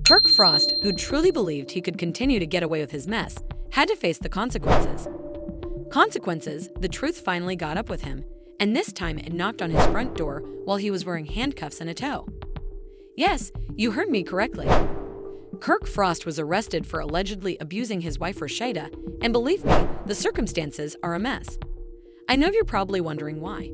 Kirk Frost, who truly believed he could continue to get away with his mess, had to face the consequences. The truth finally got up with him, and this time it knocked on his front door while he was wearing handcuffs and a tow. Yes, you heard me correctly. Kirk Frost was arrested for allegedly abusing his wife Rasheeda, and believe me, the circumstances are a mess. I know you're probably wondering why.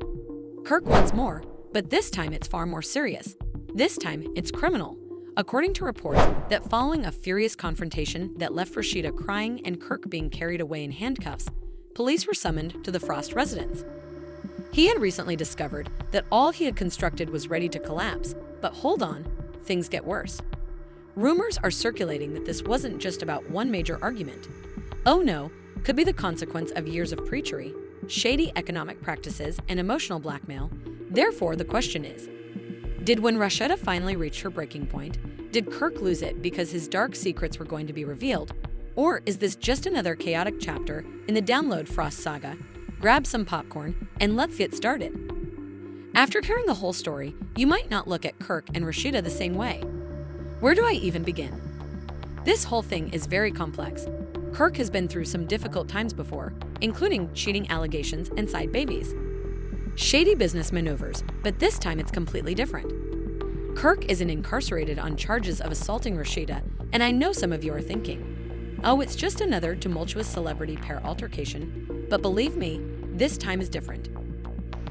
Kirk wants more, but this time it's far more serious. This time it's criminal, according to reports that following a furious confrontation that left Rasheeda crying and Kirk being carried away in handcuffs, police were summoned to the Frost residence. He had recently discovered that all he had constructed was ready to collapse, but hold on, things get worse. Rumors are circulating that this wasn't just about one major argument. Oh no, could be the consequence of years of preachery, shady economic practices, and emotional blackmail. Therefore, the question is, did when Rasheeda finally reached her breaking point, did Kirk lose it because his dark secrets were going to be revealed? Or is this just another chaotic chapter in the Download Frost saga? Grab some popcorn and let's get started. After hearing the whole story, you might not look at Kirk and Rasheeda the same way. Where do I even begin? This whole thing is very complex. Kirk has been through some difficult times before, including cheating allegations and side babies. Shady business maneuvers, but this time it's completely different. Kirk isn't incarcerated on charges of assaulting Rasheeda, and I know some of you are thinking, oh, it's just another tumultuous celebrity pair altercation, but believe me, this time is different.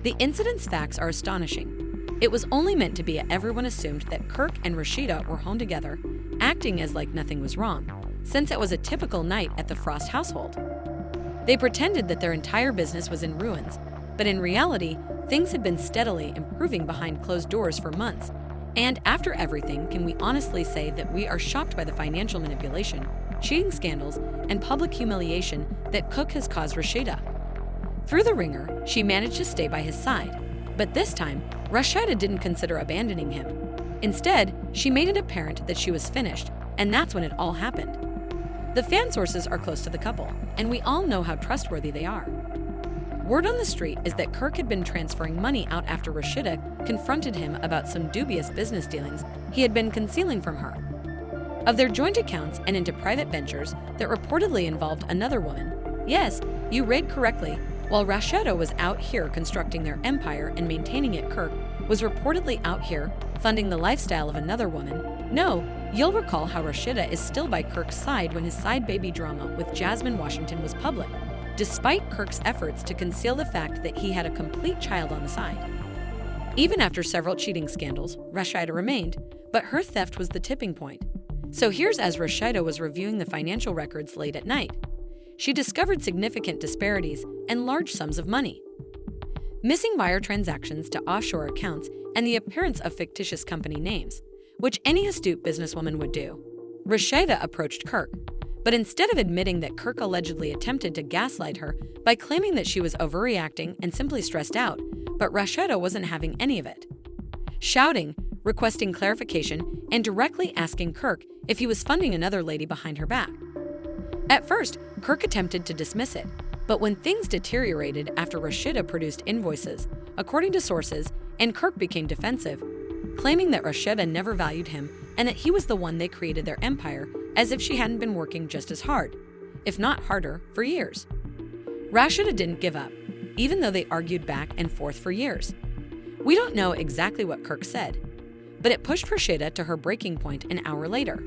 The incident's facts are astonishing. It was only meant to be everyone assumed that Kirk and Rasheeda were home together, acting as like nothing was wrong, since it was a typical night at the Frost household. They pretended that their entire business was in ruins, but in reality, things had been steadily improving behind closed doors for months. And after everything, can we honestly say that we are shocked by the financial manipulation, cheating scandals, and public humiliation that Kirk has caused Rasheeda? Through the ringer, she managed to stay by his side. But this time, Rasheeda didn't consider abandoning him. Instead, she made it apparent that she was finished, and that's when it all happened. The fan sources are close to the couple, and we all know how trustworthy they are. Word on the street is that Kirk had been transferring money out after Rasheeda confronted him about some dubious business dealings he had been concealing from her. Of their joint accounts and into private ventures that reportedly involved another woman. Yes, you read correctly. While Rasheeda was out here constructing their empire and maintaining it, Kirk was reportedly out here funding the lifestyle of another woman. No, you'll recall how Rasheeda is still by Kirk's side when his side baby drama with Jasmine Washington was public, despite Kirk's efforts to conceal the fact that he had a complete child on the side. Even after several cheating scandals, Rasheeda remained, but her theft was the tipping point. So here's as Rasheeda was reviewing the financial records late at night. She discovered significant disparities and large sums of money. Missing wire transactions to offshore accounts and the appearance of fictitious company names, which any astute businesswoman would do. Rasheeda approached Kirk, but instead of admitting that Kirk allegedly attempted to gaslight her by claiming that she was overreacting and simply stressed out, but Rasheeda wasn't having any of it. Shouting, requesting clarification, and directly asking Kirk if he was funding another lady behind her back. At first, Kirk attempted to dismiss it, but when things deteriorated after Rasheeda produced invoices, according to sources, and Kirk became defensive, claiming that Rasheeda never valued him and that he was the one they created their empire, as if she hadn't been working just as hard, if not harder, for years. Rasheeda didn't give up, even though they argued back and forth for years. We don't know exactly what Kirk said, but it pushed Rasheeda to her breaking point an hour later.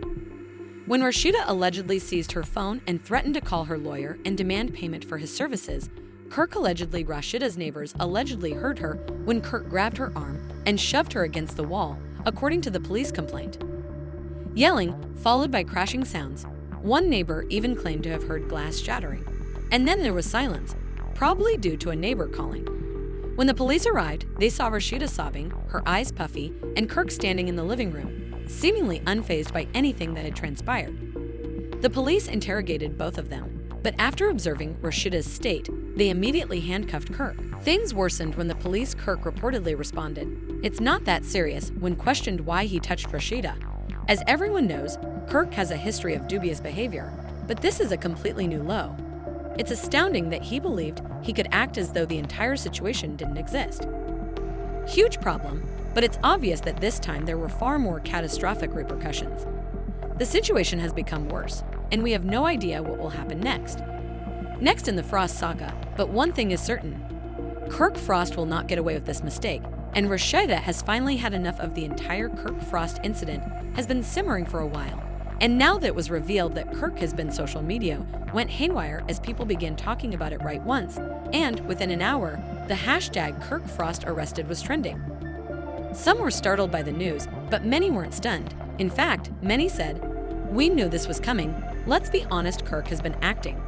When Rasheeda allegedly seized her phone and threatened to call her lawyer and demand payment for his services, Rasheeda's neighbors allegedly heard her when Kirk grabbed her arm and shoved her against the wall, according to the police complaint. Yelling, followed by crashing sounds, one neighbor even claimed to have heard glass shattering. And then there was silence, probably due to a neighbor calling. When the police arrived, they saw Rasheeda sobbing, her eyes puffy, and Kirk standing in the living room, seemingly unfazed by anything that had transpired. The police interrogated both of them, but after observing Rasheeda's state, they immediately handcuffed Kirk. Things worsened when the police Kirk reportedly responded, "It's not that serious," when questioned why he touched Rasheeda. As everyone knows, Kirk has a history of dubious behavior, but this is a completely new low. It's astounding that he believed he could act as though the entire situation didn't exist. Huge problem, but it's obvious that this time there were far more catastrophic repercussions. The situation has become worse, and we have no idea what will happen next. Next in the Frost saga, but one thing is certain. Kirk Frost will not get away with this mistake, and Rasheeda has finally had enough of the entire Kirk Frost incident has been simmering for a while. And now that it was revealed that Kirk has been social media went haywire as people began talking about it right once, and within an hour, the hashtag Kirk Frost arrested was trending. Some were startled by the news, but many weren't stunned. In fact, many said, "We knew this was coming. Let's be honest, Kirk has been acting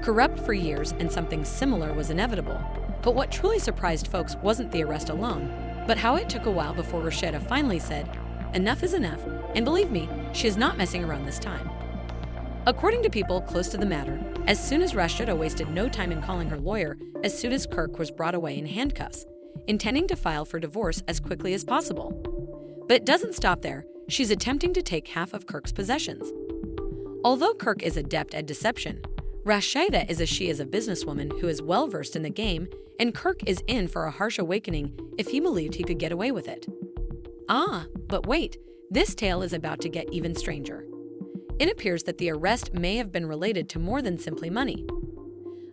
corrupt for years and something similar was inevitable." But what truly surprised folks wasn't the arrest alone, but how it took a while before Rasheeda finally said, "Enough is enough," and believe me, she is not messing around this time. According to people close to the matter, as soon as Rasheeda wasted no time in calling her lawyer as soon as Kirk was brought away in handcuffs, intending to file for divorce as quickly as possible. But it doesn't stop there. She's attempting to take half of Kirk's possessions. Although Kirk is adept at deception, Rasheeda is a businesswoman who is well versed in the game, and Kirk is in for a harsh awakening if he believed he could get away with it. But wait, this tale is about to get even stranger. It appears that the arrest may have been related to more than simply money.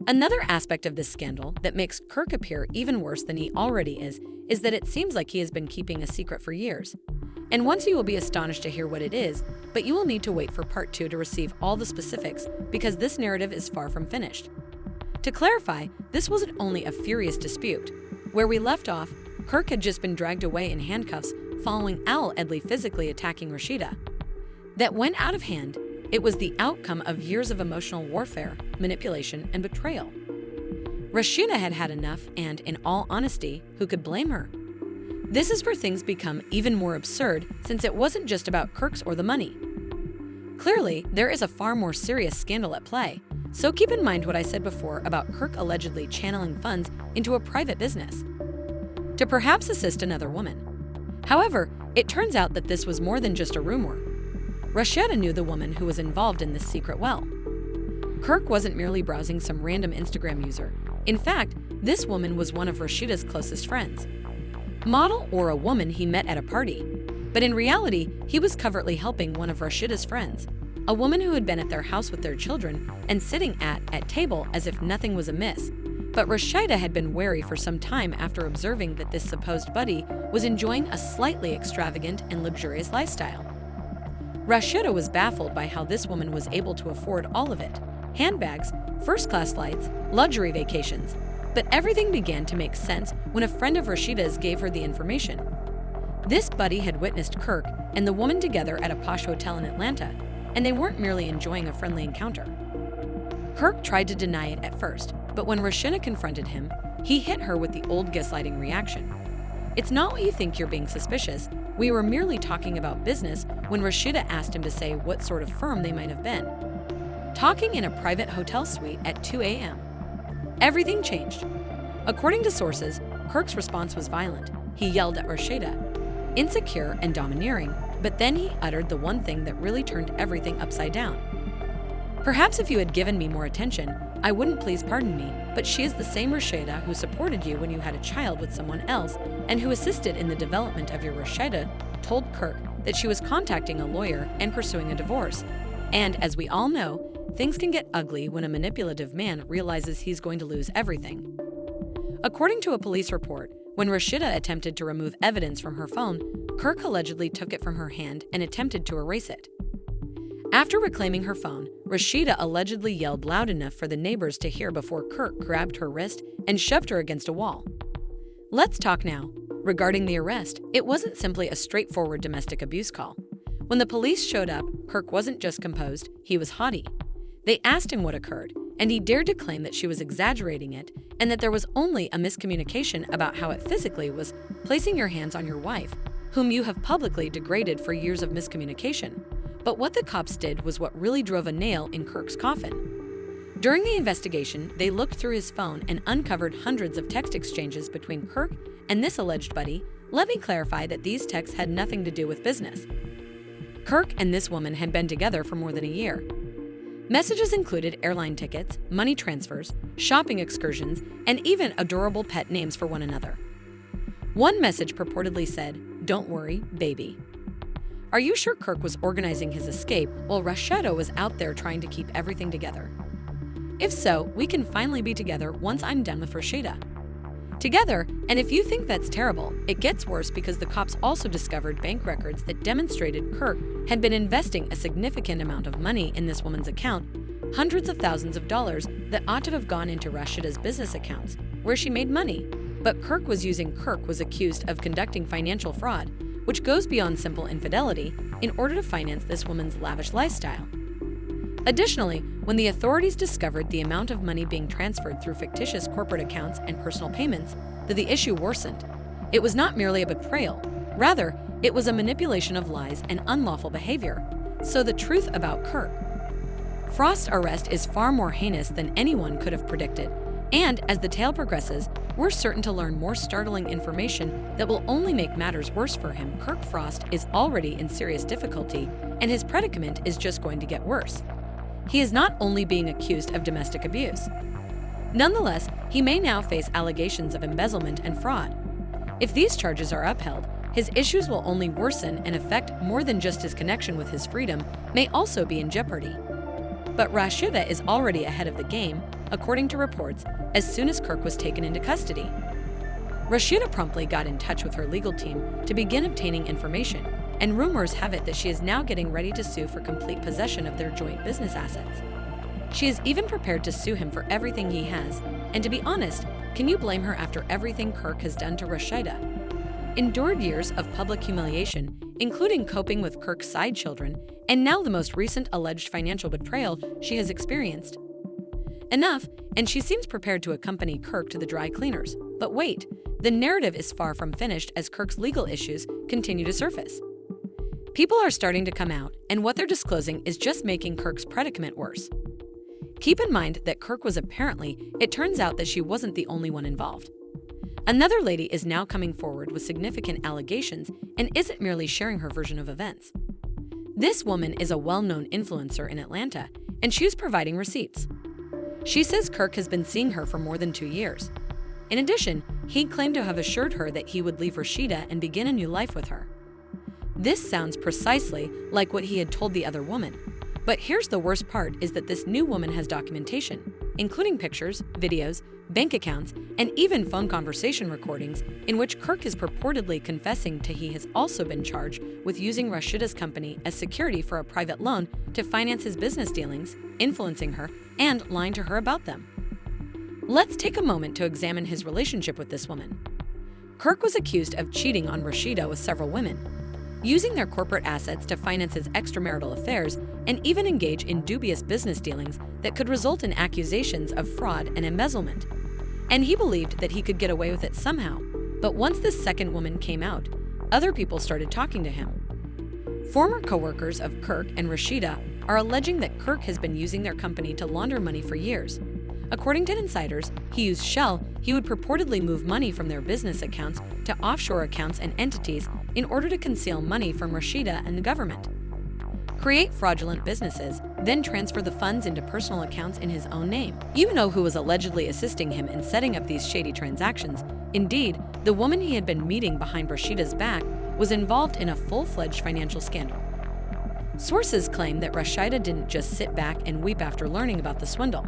Another aspect of this scandal that makes Kirk appear even worse than he already is that it seems like he has been keeping a secret for years. And once you will be astonished to hear what it is, but you will need to wait for part 2 to receive all the specifics because this narrative is far from finished. To clarify, this wasn't only a furious dispute. Where we left off, Kirk had just been dragged away in handcuffs following allegedly physically attacking Rasheeda. That went out of hand. It was the outcome of years of emotional warfare, manipulation, and betrayal. Rasheeda had had enough, and in all honesty, who could blame her? This is where things become even more absurd since it wasn't just about Kirk's or the money. Clearly, there is a far more serious scandal at play, so keep in mind what I said before about Kirk allegedly channeling funds into a private business to perhaps assist another woman. However, it turns out that this was more than just a rumor. Rasheeda knew the woman who was involved in this secret well. Kirk wasn't merely browsing some random Instagram user. In fact, this woman was one of Rasheeda's closest friends. Model or a woman he met at a party. But in reality, he was covertly helping one of Rasheeda's friends, a woman who had been at their house with their children and sitting at table as if nothing was amiss. But Rasheeda had been wary for some time after observing that this supposed buddy was enjoying a slightly extravagant and luxurious lifestyle. Rasheeda was baffled by how this woman was able to afford all of it: handbags, first-class flights, luxury vacations. But everything began to make sense when a friend of Rasheeda's gave her the information. This buddy had witnessed Kirk and the woman together at a posh hotel in Atlanta, and they weren't merely enjoying a friendly encounter. Kirk tried to deny it at first, but when Rasheeda confronted him, he hit her with the old gaslighting reaction. "It's not what you think, you're being suspicious. We were merely talking about business," when Rasheeda asked him to say what sort of firm they might have been. Talking in a private hotel suite at 2 a.m. Everything changed. According to sources, Kirk's response was violent. He yelled at Rasheeda, insecure and domineering, but then he uttered the one thing that really turned everything upside down. "Perhaps if you had given me more attention, I wouldn't, please pardon me, but she is the same Rasheeda who supported you when you had a child with someone else and who assisted in the development of your." Rasheeda told Kirk that she was contacting a lawyer and pursuing a divorce. And as we all know, things can get ugly when a manipulative man realizes he's going to lose everything. According to a police report, when Rasheeda attempted to remove evidence from her phone, Kirk allegedly took it from her hand and attempted to erase it. After reclaiming her phone, Rasheeda allegedly yelled loud enough for the neighbors to hear before Kirk grabbed her wrist and shoved her against a wall. Let's talk now. Regarding the arrest, it wasn't simply a straightforward domestic abuse call. When the police showed up, Kirk wasn't just composed, he was haughty. They asked him what occurred, and he dared to claim that she was exaggerating it and that there was only a miscommunication about how it physically was placing your hands on your wife, whom you have publicly degraded for years of miscommunication. But what the cops did was what really drove a nail in Kirk's coffin. During the investigation, they looked through his phone and uncovered hundreds of text exchanges between Kirk and this alleged buddy. Let me clarify that these texts had nothing to do with business. Kirk and this woman had been together for more than a year. Messages included airline tickets, money transfers, shopping excursions, and even adorable pet names for one another. One message purportedly said, "Don't worry, baby." Are you sure Kirk was organizing his escape while Rasheeda was out there trying to keep everything together? If so, we can finally be together once I'm done with Rasheeda. Together, and if you think that's terrible, it gets worse because the cops also discovered bank records that demonstrated Kirk had been investing a significant amount of money in this woman's account, hundreds of thousands of dollars that ought to have gone into Rasheeda's business accounts, where she made money. But Kirk was accused of conducting financial fraud, which goes beyond simple infidelity, in order to finance this woman's lavish lifestyle. Additionally, when the authorities discovered the amount of money being transferred through fictitious corporate accounts and personal payments, the issue worsened. It was not merely a betrayal. Rather, it was a manipulation of lies and unlawful behavior. So the truth about Kirk Frost's arrest is far more heinous than anyone could have predicted. And as the tale progresses, we're certain to learn more startling information that will only make matters worse for him. Kirk Frost is already in serious difficulty, and his predicament is just going to get worse. He is not only being accused of domestic abuse. Nonetheless, he may now face allegations of embezzlement and fraud. If these charges are upheld, his issues will only worsen and affect more than just his connection with his freedom may also be in jeopardy. But Rasheeda is already ahead of the game, according to reports, as soon as Kirk was taken into custody. Rasheeda promptly got in touch with her legal team to begin obtaining information, and rumors have it that she is now getting ready to sue for complete possession of their joint business assets. She is even prepared to sue him for everything he has, and to be honest, can you blame her after everything Kirk has done to Rasheeda? Endured years of public humiliation, including coping with Kirk's side children, and now the most recent alleged financial betrayal she has experienced. Enough, and she seems prepared to accompany Kirk to the dry cleaners. But wait, the narrative is far from finished as Kirk's legal issues continue to surface. People are starting to come out, and what they're disclosing is just making Kirk's predicament worse. Keep in mind that Kirk was it turns out that she wasn't the only one involved. Another lady is now coming forward with significant allegations and isn't merely sharing her version of events. This woman is a well-known influencer in Atlanta, and she's providing receipts. She says Kirk has been seeing her for more than 2 years. In addition, he claimed to have assured her that he would leave Rasheeda and begin a new life with her. This sounds precisely like what he had told the other woman. But here's the worst part is that this new woman has documentation, including pictures, videos, bank accounts, and even phone conversation recordings in which Kirk is purportedly confessing to he has also been charged with using Rasheeda's company as security for a private loan to finance his business dealings, influencing her, and lying to her about them. Let's take a moment to examine his relationship with this woman. Kirk was accused of cheating on Rasheeda with several women, using their corporate assets to finance his extramarital affairs, and even engage in dubious business dealings that could result in accusations of fraud and embezzlement. And he believed that he could get away with it somehow. But once this second woman came out, other people started talking to him. Former co-workers of Kirk and Rasheeda are alleging that Kirk has been using their company to launder money for years. According to insiders, he used Shell. He would purportedly move money from their business accounts to offshore accounts and entities in order to conceal money from Rasheeda and the government. Create fraudulent businesses, then transfer the funds into personal accounts in his own name. You know who was allegedly assisting him in setting up these shady transactions. Indeed, the woman he had been meeting behind Rasheeda's back was involved in a full-fledged financial scandal. Sources claim that Rasheeda didn't just sit back and weep after learning about the swindle.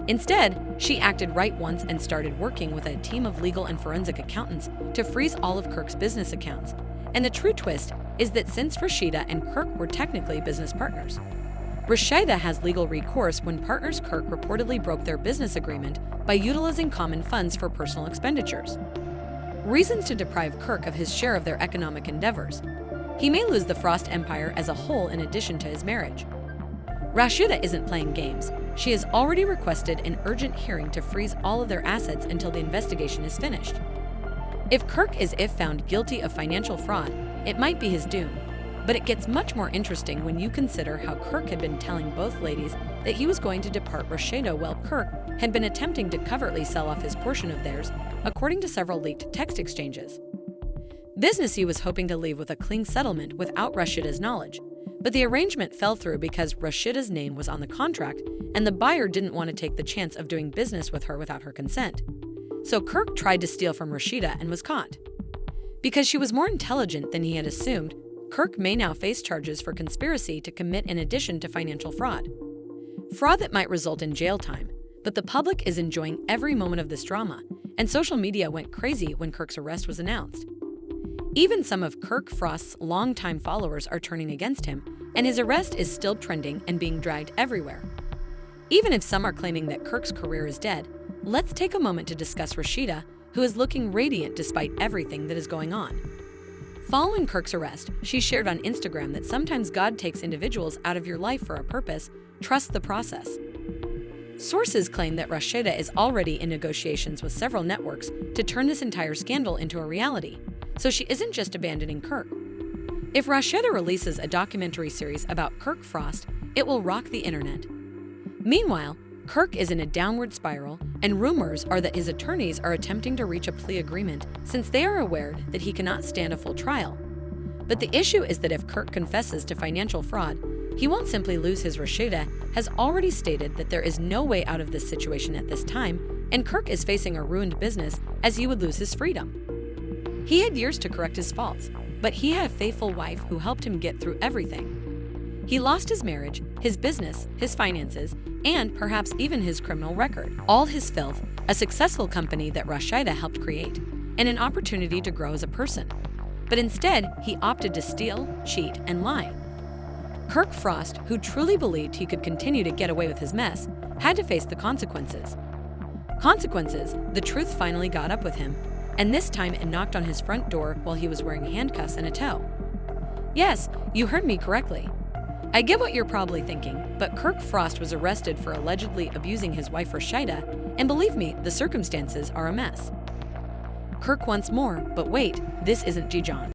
Instead, she acted right once and started working with a team of legal and forensic accountants to freeze all of Kirk's business accounts. And the true twist is that since Rasheeda and Kirk were technically business partners, Rasheeda has legal recourse when partners Kirk reportedly broke their business agreement by utilizing common funds for personal expenditures. Reasons to deprive Kirk of his share of their economic endeavors. He may lose the Frost empire as a whole in addition to his marriage. Rasheeda isn't playing games. She has already requested an urgent hearing to freeze all of their assets until the investigation is finished. If Kirk is found guilty of financial fraud, it might be his doom. But it gets much more interesting when you consider how Kirk had been telling both ladies that he was going to depart Rasheeda while Kirk had been attempting to covertly sell off his portion of theirs, according to several leaked text exchanges. Business he was hoping to leave with a clean settlement without Rasheeda's knowledge. But the arrangement fell through because Rasheeda's name was on the contract, and the buyer didn't want to take the chance of doing business with her without her consent. So Kirk tried to steal from Rasheeda and was caught. Because she was more intelligent than he had assumed, Kirk may now face charges for conspiracy to commit in addition to financial fraud. Fraud that might result in jail time, but the public is enjoying every moment of this drama, and social media went crazy when Kirk's arrest was announced. Even some of Kirk Frost's longtime followers are turning against him, and his arrest is still trending and being dragged everywhere. Even if some are claiming that Kirk's career is dead, let's take a moment to discuss Rasheeda, who is looking radiant despite everything that is going on. Following Kirk's arrest, she shared on Instagram that sometimes God takes individuals out of your life for a purpose. Trust the process. Sources claim that Rasheeda is already in negotiations with several networks to turn this entire scandal into a reality, so she isn't just abandoning Kirk. If Rasheeda releases a documentary series about Kirk Frost, it will rock the internet. Meanwhile, Kirk is in a downward spiral, and rumors are that his attorneys are attempting to reach a plea agreement since they are aware that he cannot stand a full trial. But the issue is that if Kirk confesses to financial fraud, he won't simply lose his. Rasheeda has already stated that there is no way out of this situation at this time, and Kirk is facing a ruined business as he would lose his freedom. He had years to correct his faults, but he had a faithful wife who helped him get through everything. He lost his marriage, his business, his finances, and perhaps even his criminal record. All his filth, a successful company that Rasheeda helped create, and an opportunity to grow as a person. But instead, he opted to steal, cheat, and lie. Kirk Frost, who truly believed he could continue to get away with his mess, had to face the consequences. The truth finally got up with him, and this time it knocked on his front door while he was wearing handcuffs and a tow. Yes, you heard me correctly. I get what you're probably thinking, but Kirk Frost was arrested for allegedly abusing his wife Rasheeda, and believe me, the circumstances are a mess. Kirk wants more, but wait, this isn't Jijan.